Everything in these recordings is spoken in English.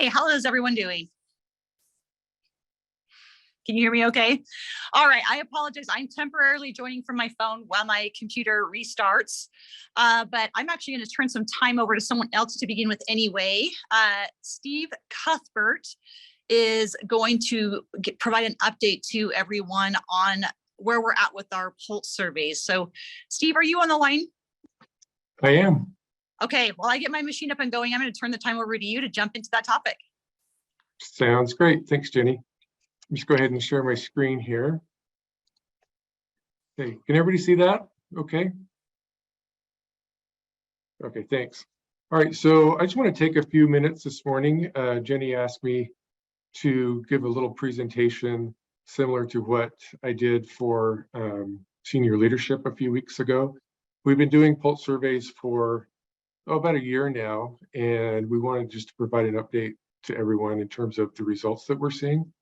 Hi, how is everyone doing? Can you hear me okay? All right, I apologize. I'm temporarily joining from my phone while my computer restarts, but I'm actually going to turn some time over to someone else to begin with anyway. Steve Cuthbert is going to provide an update to everyone on where we're at with our pulse surveys. So Steve, are you on the line? I am. Okay, while I get my machine up and going, I'm going to turn the time over to you to jump into that topic. Sounds great. Thanks, Jenny. Just go ahead and share my screen here. Okay, can everybody see that? Okay. Okay, thanks. All right, so I just want to take a few minutes this morning. Jenny asked me to give a little presentation similar to what I did for senior leadership a few weeks ago. We've been doing pulse surveys for about a year now, and we wanted just to provide an update to everyone in terms of the results that we're seeing.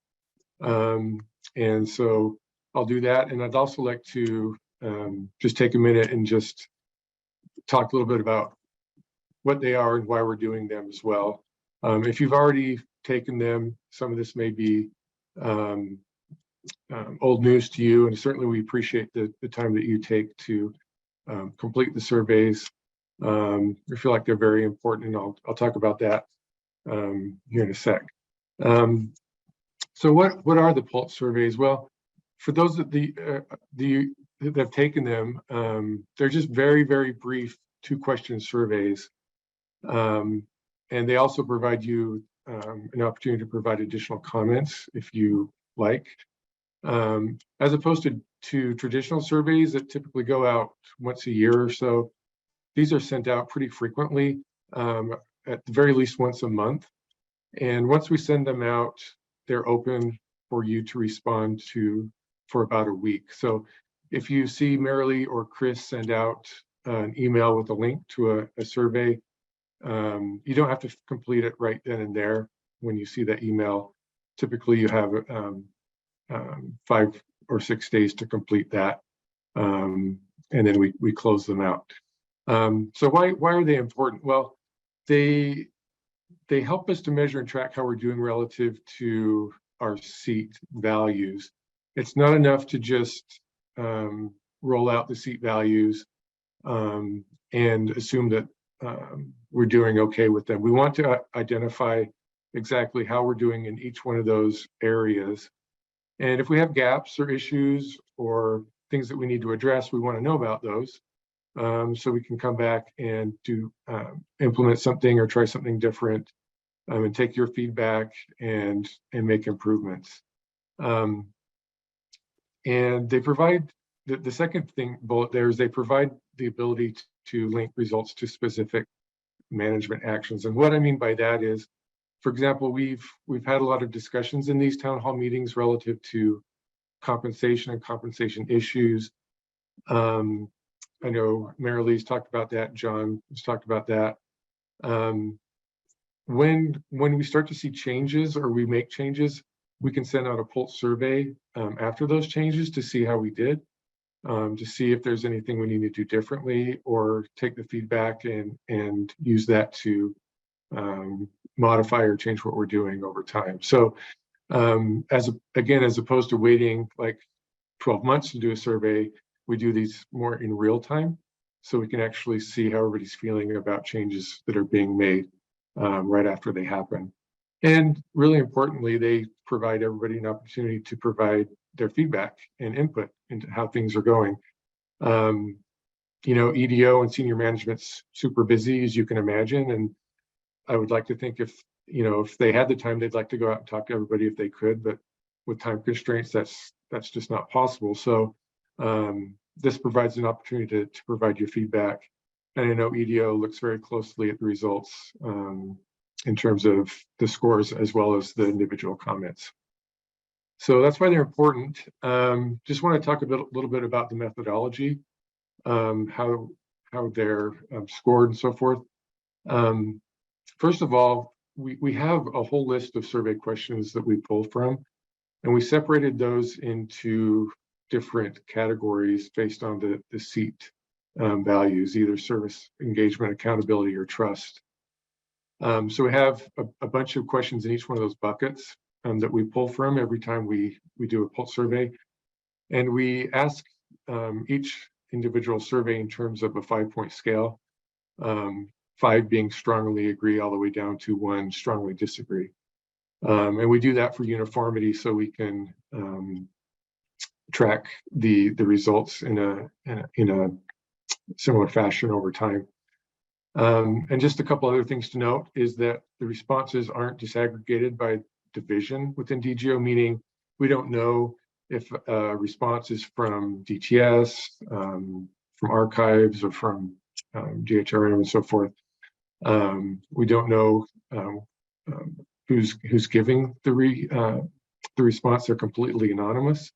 And so I'll do that. And I'd also like to just take a minute and just talk a little bit about what they are and why we're doing them as well. If you've already taken them, some of this may be old news to you, and certainly we appreciate the time that you take to complete the surveys. I feel like they're very important, and I'll talk about that here in a sec. So what are the pulse surveys? Well, for those that that have taken them, they're just very, very brief 2-question surveys. And they also provide you an opportunity to provide additional comments if you like. As opposed to traditional surveys that typically go out once a year or so, these are sent out pretty frequently, at the very least once a month. And once we send them out, they're open for you to respond to for about a week. So if you see Marilee or Chris send out an email with a link to a survey, you don't have to complete it right then and there when you see that email. Typically you have 5 or 6 days to complete that, and then we close them out. So why are they important? Well, they help us to measure and track how we're doing relative to our seat values. It's not enough to just roll out the seat values and assume that we're doing okay with them. We want to identify exactly how we're doing in each one of those areas. And if we have gaps or issues or things that we need to address, we want to know about those. So we can come back and implement something or try something different, and take your feedback and make improvements. And they provide the second bullet there is they provide the ability to link results to specific management actions. And what I mean by that is, for example, we've had a lot of discussions in these town hall meetings relative to compensation and compensation issues. I know Marilee's talked about that, John has talked about that. When we start to see changes or we make changes, we can send out a pulse survey after those changes to see how we did, to see if there's anything we need to do differently, or take the feedback and use that to modify or change what we're doing over time. So as opposed to waiting like 12 months to do a survey, we do these more in real time, so we can actually see how everybody's feeling about changes that are being made right after they happen. And really importantly, they provide everybody an opportunity to provide their feedback and input into how things are going. You know, EDO and senior management's super busy, as you can imagine, and I would like to think if they had the time, they'd like to go out and talk to everybody if they could, but with time constraints, that's just not possible. So this provides an opportunity to provide your feedback. And I know EDO looks very closely at the results in terms of the scores as well as the individual comments. So that's why they're important. Just want to talk a little bit about the methodology, how they're scored and so forth. First of all, we have a whole list of survey questions that we pulled from, and we separated those into different categories based on the seat values, either service, engagement, accountability, or trust. So we have a bunch of questions in each one of those buckets that we pull from every time we do a pulse survey. And we ask each individual survey in terms of a 5-point scale, 5 being strongly agree all the way down to 1 strongly disagree. And we do that for uniformity so we can track the results in a similar fashion over time. And just a couple other things to note is that the responses aren't disaggregated by division within DGO, meaning we don't know if a response is from DTS, from archives, or from DHRM and so forth. We don't know who's giving the response. They're completely anonymous.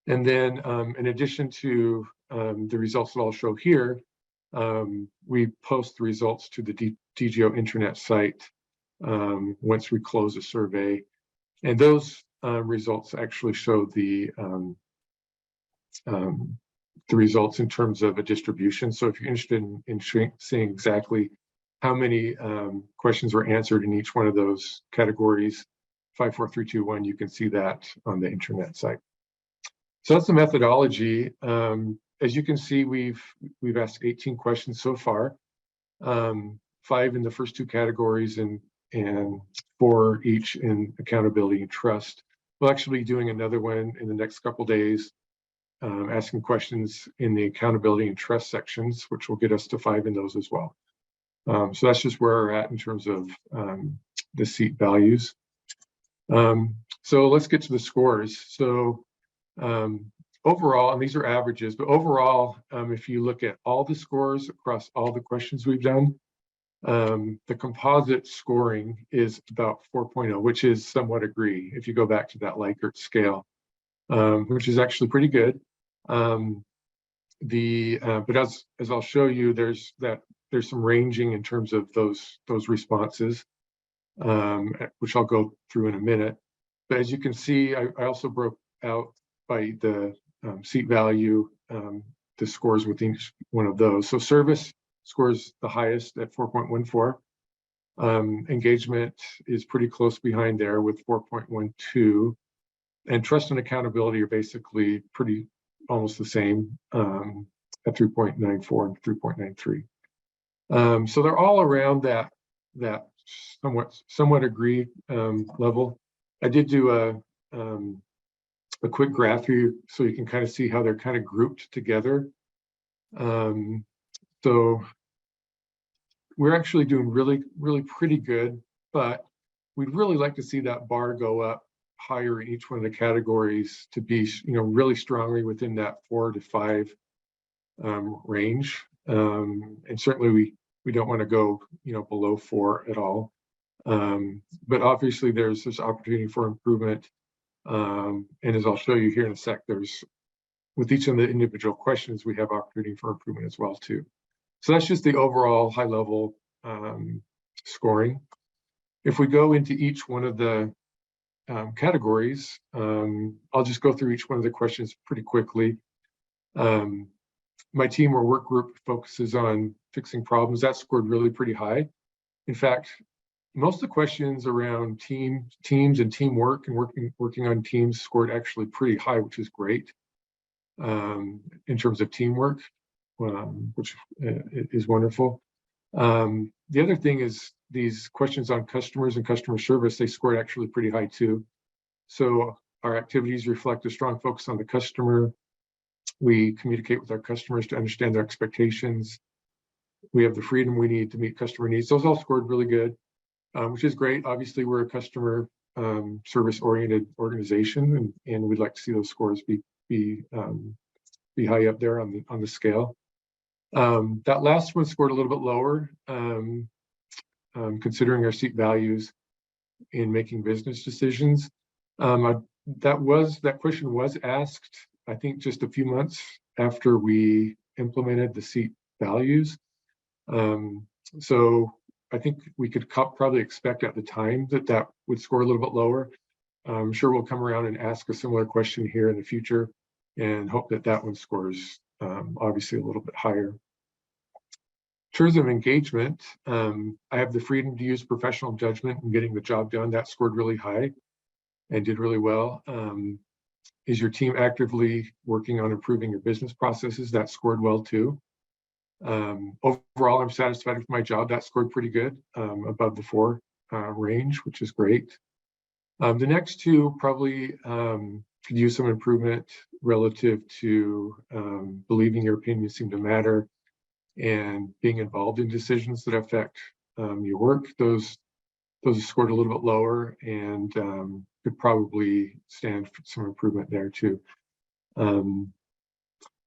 And then in addition to the results that I'll show here, we post the results to the DGO intranet site once we close a survey. And those results actually show the results in terms of a distribution. So if you're interested in seeing exactly how many questions were answered in each one of those categories, 5, 4, 3, 2, 1, you can see that on the intranet site. So that's the methodology. As you can see, we've asked 18 questions so far, 5 in the first 2 categories and 4 each in accountability and trust. We'll actually be doing another one in the next couple days, asking questions in the accountability and trust sections, which will get us to 5 in those as well. So that's just where we're at in terms of the seat values. So let's get to the scores. So overall, and these are averages, but overall, if you look at all the scores across all the questions we've done, the composite scoring is about 4.0, which is somewhat agree if you go back to that Likert scale, which is actually pretty good. But as I'll show you, there's some ranging in terms of those responses, which I'll go through in a minute. But as you can see, I also broke out by the seat value, the scores with each one of those. So service scores the highest at 4.14. Engagement is pretty close behind there with 4.12. And trust and accountability are basically almost the same at 3.94 and 3.93. So they're all around that somewhat agreed level. I did do a quick graph here so you can kind of see how they're kind of grouped together. So we're actually doing really pretty good, but we'd really like to see that bar go up higher in each one of the categories to be, really strongly within that 4 to 5 range. And certainly we don't want to go, below 4 at all. But obviously there's opportunity for improvement. And as I'll show you here in a sec, with each of the individual questions, we have opportunity for improvement as well too. So that's just the overall high level scoring. If we go into each one of the categories, I'll just go through each one of the questions pretty quickly. My team or work group focuses on fixing problems. That scored really pretty high. In fact, most of the questions around teams and teamwork and working on teams scored actually pretty high, which is great in terms of teamwork, which is wonderful. The other thing is these questions on customers and customer service, they scored actually pretty high too. So our activities reflect a strong focus on the customer. We communicate with our customers to understand their expectations. We have the freedom we need to meet customer needs. Those all scored really good, which is great. Obviously, we're a customer service-oriented organization, and we'd like to see those scores be high up there on the scale. That last one scored a little bit lower, considering our seat values in making business decisions. That question was asked, I think, just a few months after we implemented the seat values. So I think we could probably expect at the time that would score a little bit lower. I'm sure we'll come around and ask a similar question here in the future and hope that one scores obviously a little bit higher. terms of engagement, I have the freedom to use professional judgment in getting the job done. That scored really high and did really well. Is your team actively working on improving your business processes? That scored well too. Overall, I'm satisfied with my job. That scored pretty good, above the 4 range, which is great. The next two probably could use some improvement relative to believing your opinions seem to matter and being involved in decisions that affect your work. Those scored a little bit lower and could probably stand for some improvement there too.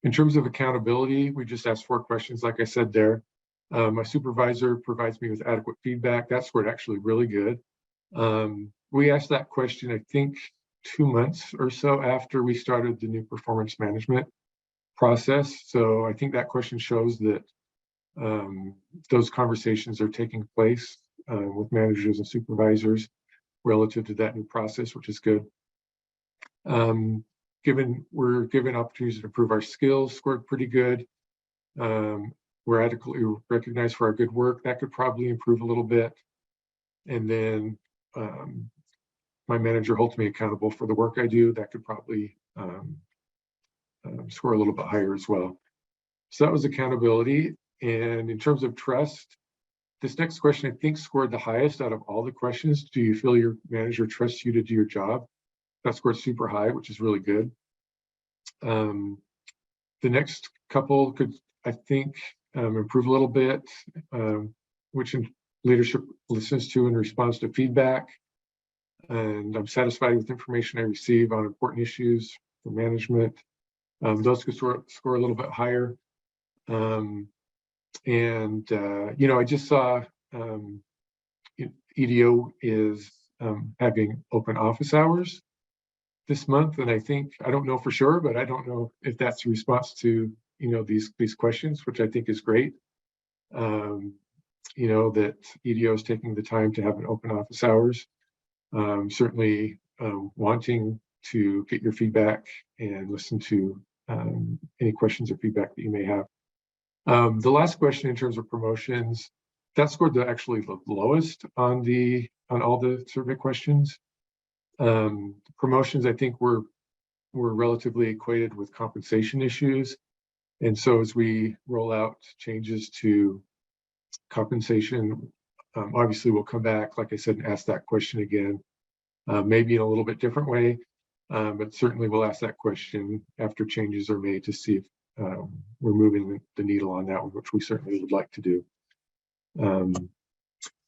In terms of accountability, we just asked 4 questions, like I said there. My supervisor provides me with adequate feedback. That scored actually really good. We asked that question, I think, 2 months or so after we started the new performance management process. So I think that question shows that those conversations are taking place with managers and supervisors relative to that new process, which is good. We're given opportunities to improve our skills, scored pretty good. We're adequately recognized for our good work. That could probably improve a little bit. And then my manager holds me accountable for the work I do. That could probably score a little bit higher as well. So that was accountability. And in terms of trust, this next question, I think, scored the highest out of all the questions. Do you feel your manager trusts you to do your job? That scored super high, which is really good. The next couple could, I think, improve a little bit, which leadership listens to and responds to feedback. And I'm satisfied with information I receive on important issues for management. Those could score a little bit higher. I just saw EDO is having open office hours this month, and I don't know for sure, but I don't know if that's a response to these questions, which I think is great. That EDO is taking the time to have an open office hours. Certainly wanting to get your feedback and listen to any questions or feedback that you may have. The last question in terms of promotions, that scored actually the lowest on all the survey questions. Promotions, I think, were relatively equated with compensation issues. And so as we roll out changes to compensation, obviously we'll come back, like I said, and ask that question again, maybe in a little bit different way, but certainly we'll ask that question after changes are made to see if we're moving the needle on that one, which we certainly would like to do.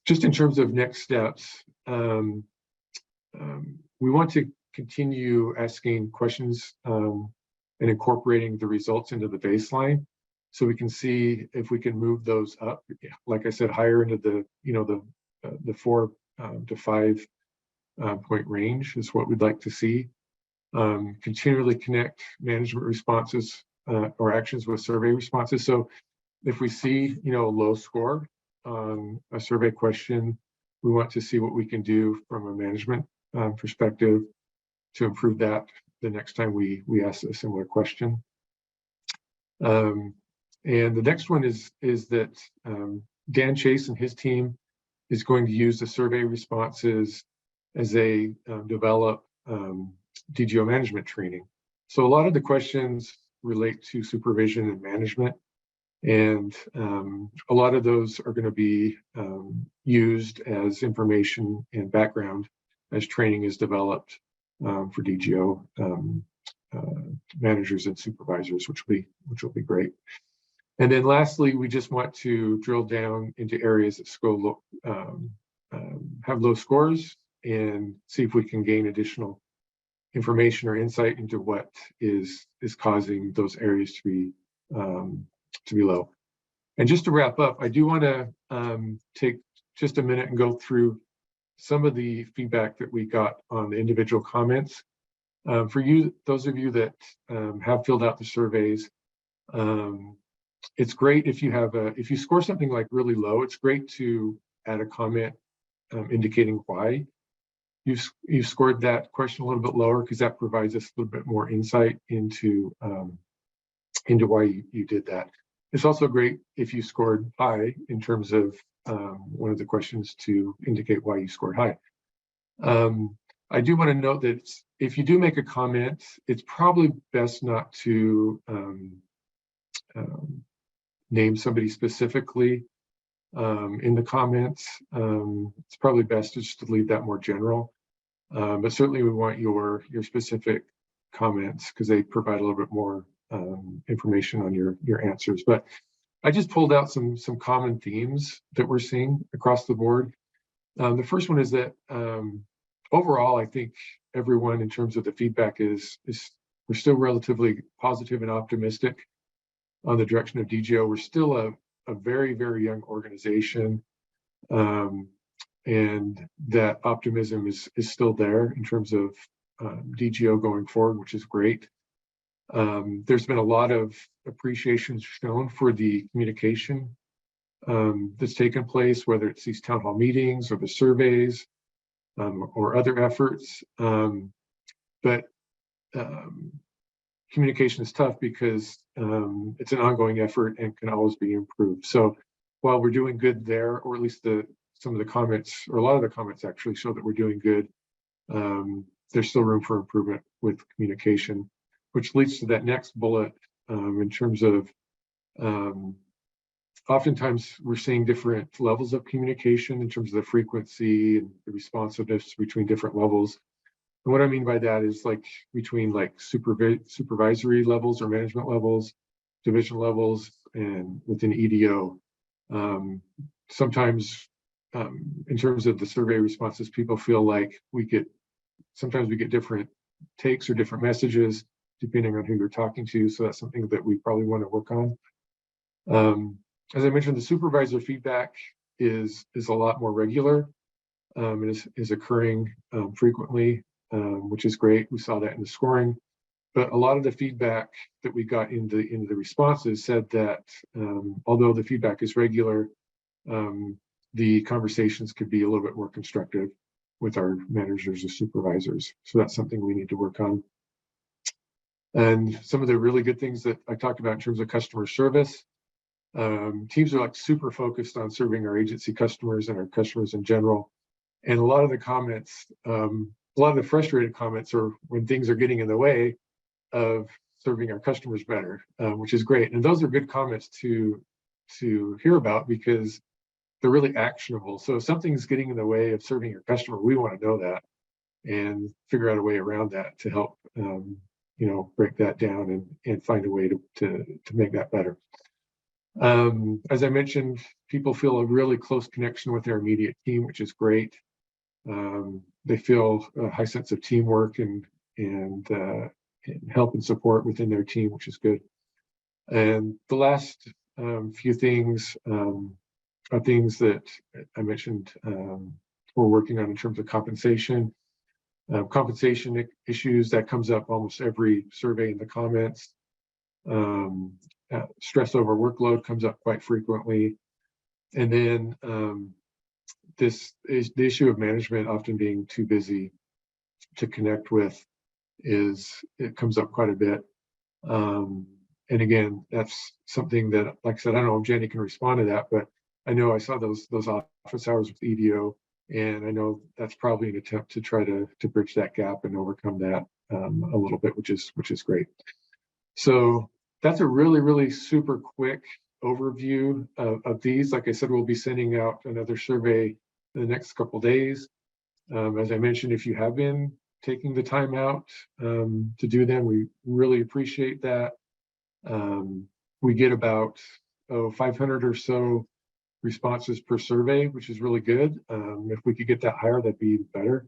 Just in terms of next steps, we want to continue asking questions and incorporating the results into the baseline, so we can see if we can move those up, like I said, higher into the 4 to 5 point range is what we'd like to see. Continually connect management responses or actions with survey responses. So if we see a low score on a survey question, we want to see what we can do from a management perspective to improve that the next time we ask a similar question. And the next one is that Dan Chase and his team is going to use the survey responses as they develop DGO management training. So a lot of the questions relate to supervision and management, and a lot of those are going to be used as information and background as training is developed for DGO managers and supervisors, which will be great. And then lastly, we just want to drill down into areas that have low scores and see if we can gain additional information or insight into what is causing those areas to be low. And just to wrap up, I do want to take just a minute and go through some of the feedback that we got on the individual comments. For you, those of you that have filled out the surveys, it's great if you score something like really low, it's great to add a comment indicating why you scored that question a little bit lower, because that provides us a little bit more insight into why you did that. It's also great if you scored high in terms of one of the questions to indicate why you scored high. I do want to note that if you do make a comment, it's probably best not to name somebody specifically in the comments. It's probably best just to leave that more general. But certainly we want your specific comments because they provide a little bit more information on your answers. But I just pulled out some common themes that we're seeing across the board. The first one is that overall, I think everyone in terms of the feedback is we're still relatively positive and optimistic on the direction of DGO. We're still a very, very young organization. And that optimism is still there in terms of DGO going forward, which is great. There's been a lot of appreciation shown for the communication that's taken place, whether it's these town hall meetings or the surveys or other efforts. But communication is tough because it's an ongoing effort and can always be improved. So while we're doing good there, or at least some of the comments, or a lot of the comments actually show that we're doing good, there's still room for improvement with communication, which leads to that next bullet in terms of oftentimes we're seeing different levels of communication in terms of the frequency and the responsiveness between different levels. And what I mean by that is like between like supervisory levels or management levels, division levels, and within EDO. Sometimes in terms of the survey responses, people feel like sometimes we get different takes or different messages depending on who you're talking to. So that's something that we probably want to work on. As I mentioned, the supervisor feedback is a lot more regular. It is occurring frequently, which is great. We saw that in the scoring. But a lot of the feedback that we got in the responses said that although the feedback is regular, the conversations could be a little bit more constructive with our managers or supervisors. So that's something we need to work on. And some of the really good things that I talked about in terms of customer service, teams are like super focused on serving our agency customers and our customers in general. And a lot of the comments, a lot of the frustrated comments are when things are getting in the way of serving our customers better, which is great. And those are good comments to hear about because they're really actionable. So if something's getting in the way of serving your customer, we want to know that and figure out a way around that to help break that down and find a way to make that better. As I mentioned, people feel a really close connection with their immediate team, which is great. They feel a high sense of teamwork and help and support within their team, which is good. And the last few things are things that I mentioned we're working on in terms of compensation. Compensation issues that comes up almost every survey in the comments. Stress over workload comes up quite frequently. And then the issue of management often being too busy to connect with it comes up quite a bit. And again, that's something that, like I said, I don't know if Jenny can respond to that, but I know I saw those office hours with EDO, and I know that's probably an attempt to try to bridge that gap and overcome that a little bit, which is great. So that's a really, really super quick overview of these. Like I said, we'll be sending out another survey in the next couple of days. As I mentioned, if you have been taking the time out to do them, we really appreciate that. We get about 500 or so responses per survey, which is really good. If we could get that higher, that'd be better.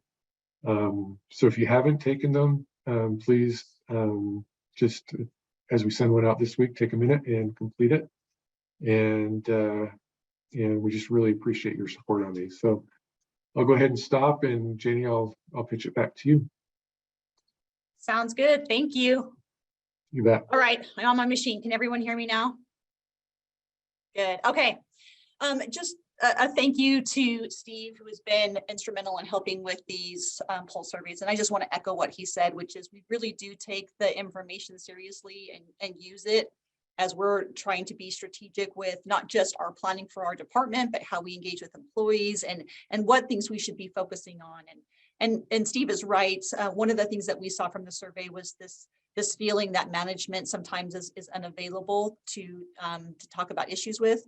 So if you haven't taken them, please just as we send one out this week, take a minute and complete it. And we just really appreciate your support on these. So I'll go ahead and stop, and Jenny, I'll pitch it back to you. Sounds good. Thank you. You bet. All right, I'm on my machine. Can everyone hear me now? Good. Okay. Just a thank you to Steve, who has been instrumental in helping with these poll surveys. And I just want to echo what he said, which is we really do take the information seriously and use it as we're trying to be strategic with not just our planning for our department, but how we engage with employees and what things we should be focusing on. And Steve is right. One of the things that we saw from the survey was this feeling that management sometimes is unavailable to talk about issues with.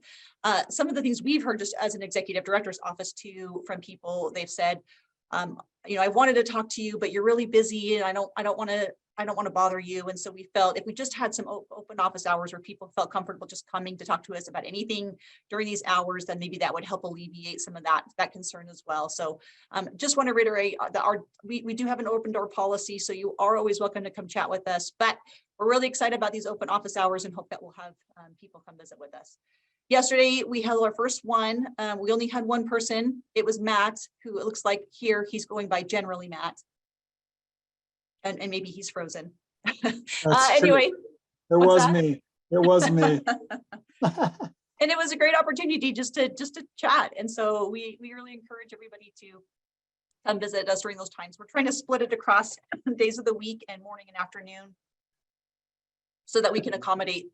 Some of the things we've heard just as an executive director's office too from people, they've said, I wanted to talk to you, but you're really busy and I don't want to bother you. And so we felt if we just had some open office hours where people felt comfortable just coming to talk to us about anything during these hours, then maybe that would help alleviate some of that concern as well. So just want to reiterate that we do have an open door policy, so you are always welcome to come chat with us, but we're really excited about these open office hours and hope that we'll have people come visit with us. Yesterday, we held our first one. We only had one person. It was Matt, who it looks like here, he's going by generally Matt. And maybe he's frozen. Anyway. It was me. It was me. And it was a great opportunity just to chat. And so we really encourage everybody to come visit us during those times. We're trying to split it across days of the week and morning and afternoon so that we can accommodate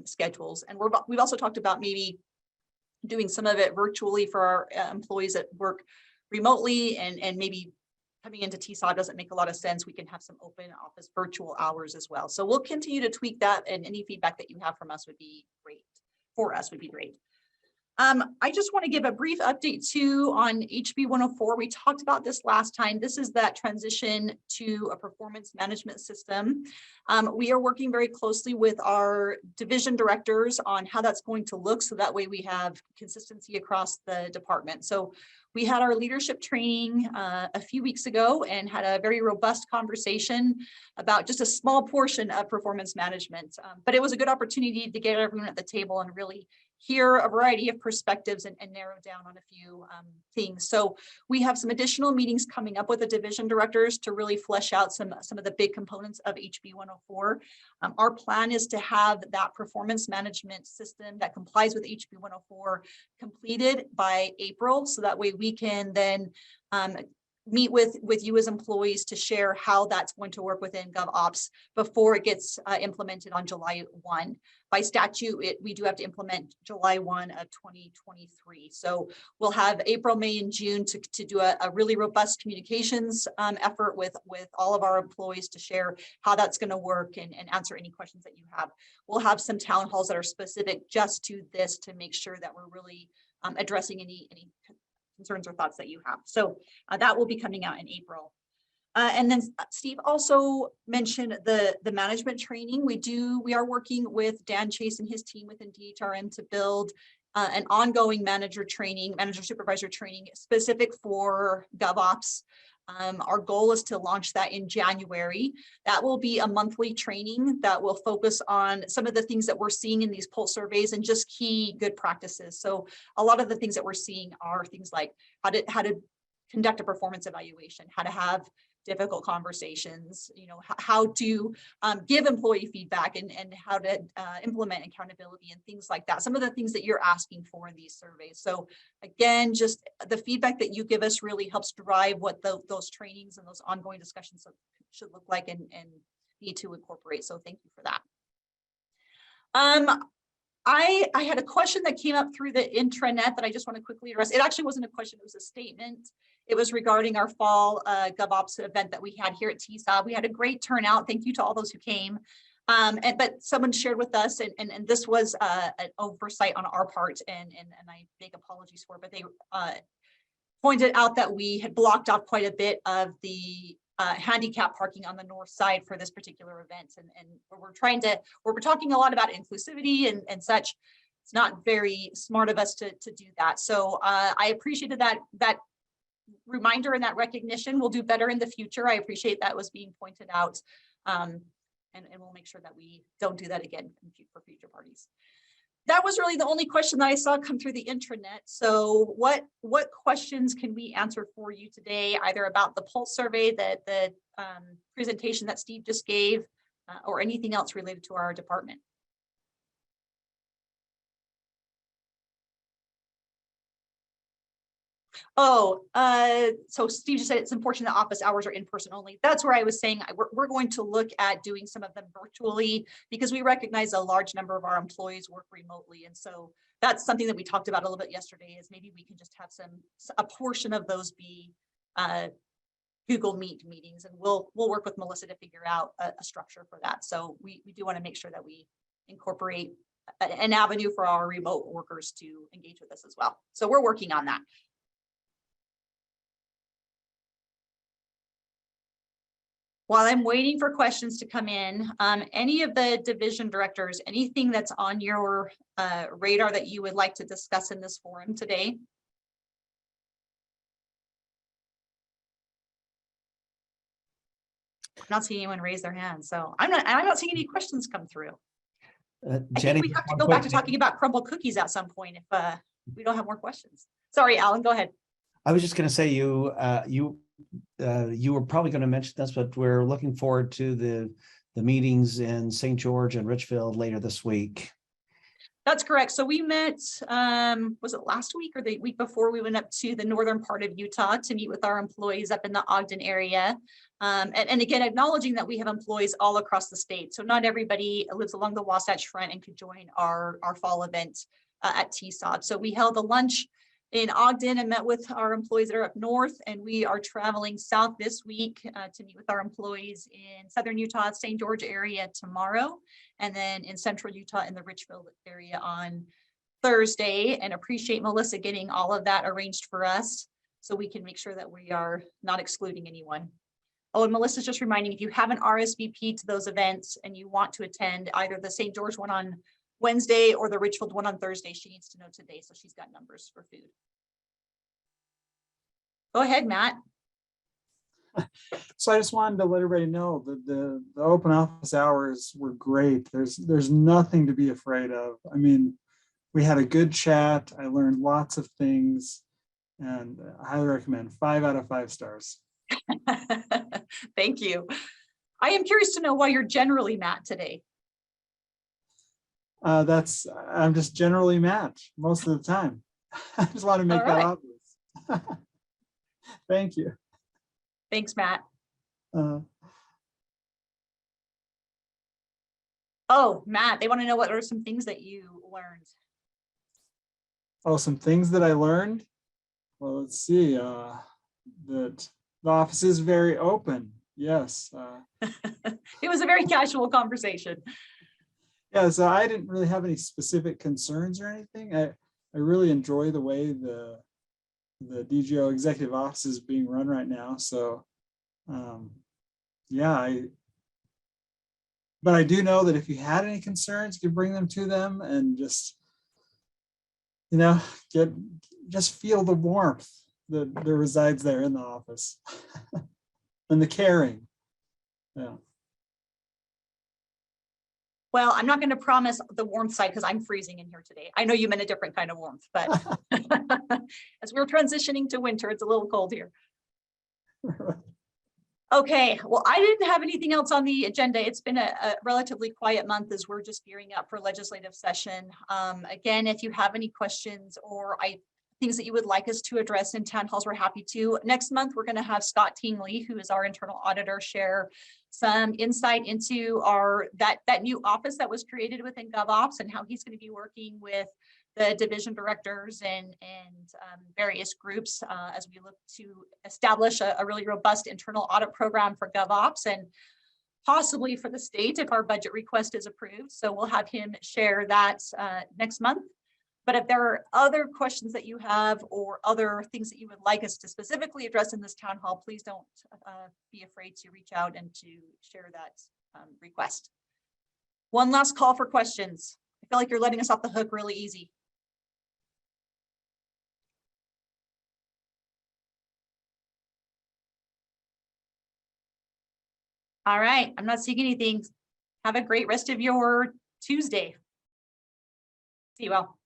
schedules. And we've also talked about maybe doing some of it virtually for our employees that work remotely, and maybe coming into TSA doesn't make a lot of sense. We can have some open office virtual hours as well. So we'll continue to tweak that, and any feedback that you have from us would be great. For us would be great. I just want to give a brief update too on HB 104. We talked about this last time. This is that transition to a performance management system. We are working very closely with our division directors on how that's going to look, so that way we have consistency across the department. So we had our leadership training a few weeks ago and had a very robust conversation about just a small portion of performance management. But it was a good opportunity to get everyone at the table and really hear a variety of perspectives and narrow down on a few things. So we have some additional meetings coming up with the division directors to really flesh out some of the big components of HB 104. Our plan is to have that performance management system that complies with HB 104 completed by April, so that way we can then meet with you as employees to share how that's going to work within GovOps before it gets implemented on July 1. By statute, we do have to implement July 1 of 2023. So we'll have April, May, and June to do a really robust communications effort with all of our employees to share how that's going to work and answer any questions that you have. We'll have some town halls that are specific just to this to make sure that we're really addressing any concerns or thoughts that you have. So that will be coming out in April. And then Steve also mentioned the management training. We are working with Dan Chase and his team within DHRM to build an ongoing manager supervisor training specific for GovOps. Our goal is to launch that in January. That will be a monthly training that will focus on some of the things that we're seeing in these pulse surveys and just key good practices. So a lot of the things that we're seeing are things like how to conduct a performance evaluation, how to have difficult conversations, how to give employee feedback and how to implement accountability and things like that. Some of the things that you're asking for in these surveys. So again, just the feedback that you give us really helps drive what those trainings and those ongoing discussions should look like and need to incorporate. So thank you for that. I had a question that came up through the intranet that I just want to quickly address. It actually wasn't a question, it was a statement. It was regarding our fall GovOps event that we had here at TSA. We had a great turnout. Thank you to all those who came. But someone shared with us, and this was an oversight on our part, and I make apologies for it, but they pointed out that we had blocked off quite a bit of the handicap parking on the north side for this particular event. And we're talking a lot about inclusivity and such. It's not very smart of us to do that. So I appreciated that reminder and that recognition. We'll do better in the future. I appreciate that was being pointed out. And we'll make sure that we don't do that again for future parties. That was really the only question that I saw come through the intranet. So what questions can we answer for you today, either about the pulse survey, the presentation that Steve just gave, or anything else related to our department? Oh, so Steve just said it's important that office hours are in person only. That's where I was saying we're going to look at doing some of them virtually because we recognize a large number of our employees work remotely. And so that's something that we talked about a little bit yesterday is maybe we can just have a portion of those be Google Meet meetings, and we'll work with Melissa to figure out a structure for that. So we do want to make sure that we incorporate an avenue for our remote workers to engage with us as well. So we're working on that. While I'm waiting for questions to come in, any of the division directors, anything that's on your radar that you would like to discuss in this forum today? I'm not seeing anyone raise their hand, so I'm not seeing any questions come through. Jenny, I think we have to go back to talking about crumble cookies at some point if we don't have more questions. Sorry, Alan, go ahead. I was just going to say you were probably going to mention this, but we're looking forward to the meetings in St. George and Richfield later this week. That's correct. So we met, was it last week or the week before? We went up to the northern part of Utah to meet with our employees up in the Ogden area. And again, acknowledging that we have employees all across the state. So not everybody lives along the Wasatch Front and could join our fall event at TSOD. So we held a lunch in Ogden and met with our employees that are up north, and we are traveling south this week to meet with our employees in southern Utah, St. George area tomorrow, and then in central Utah in the Richfield area on Thursday, and appreciate Melissa getting all of that arranged for us so we can make sure that we are not excluding anyone. Oh, and Melissa's just reminding, if you haven't RSVP'd to those events and you want to attend either the St. George one on Wednesday or the Richfield one on Thursday, she needs to know today, so she's got numbers for food. Go ahead, Matt. So I just wanted to let everybody know that the open office hours were great. There's nothing to be afraid of. I mean, we had a good chat. I learned lots of things, and I highly recommend. 5 out of 5 stars. Thank you. I am curious to know why you're generally Matt today. I'm just generally Matt most of the time. I just want to make that obvious. Thank you. Thanks, Matt. Oh, Matt, they want to know what are some things that you learned. Oh, some things that I learned. Well, let's see. That the office is very open. Yes. It was a very casual conversation. Yeah, so I didn't really have any specific concerns or anything. I really enjoy the way the DGO executive office is being run right now. So yeah, but I do know that if you had any concerns, you could bring them to them and just, you know, just feel the warmth that resides there in the office and the caring. Yeah. Well, I'm not going to promise the warmth side because I'm freezing in here today. I know you meant a different kind of warmth, but as we're transitioning to winter, it's a little cold here. Okay, well, I didn't have anything else on the agenda. It's been a relatively quiet month as we're just gearing up for legislative session. Again, if you have any questions or things that you would like us to address in town halls, we're happy to. Next month, we're going to have Scott Tingley, who is our internal auditor, share some insight into that new office that was created within GovOps and how he's going to be working with the division directors and various groups as we look to establish a really robust internal audit program for GovOps and possibly for the state if our budget request is approved. So we'll have him share that next month. But if there are other questions that you have or other things that you would like us to specifically address in this town hall, please don't be afraid to reach out and to share that request. One last call for questions. I feel like you're letting us off the hook really easy. All right, I'm not seeing anything. Have a great rest of your Tuesday. See you all.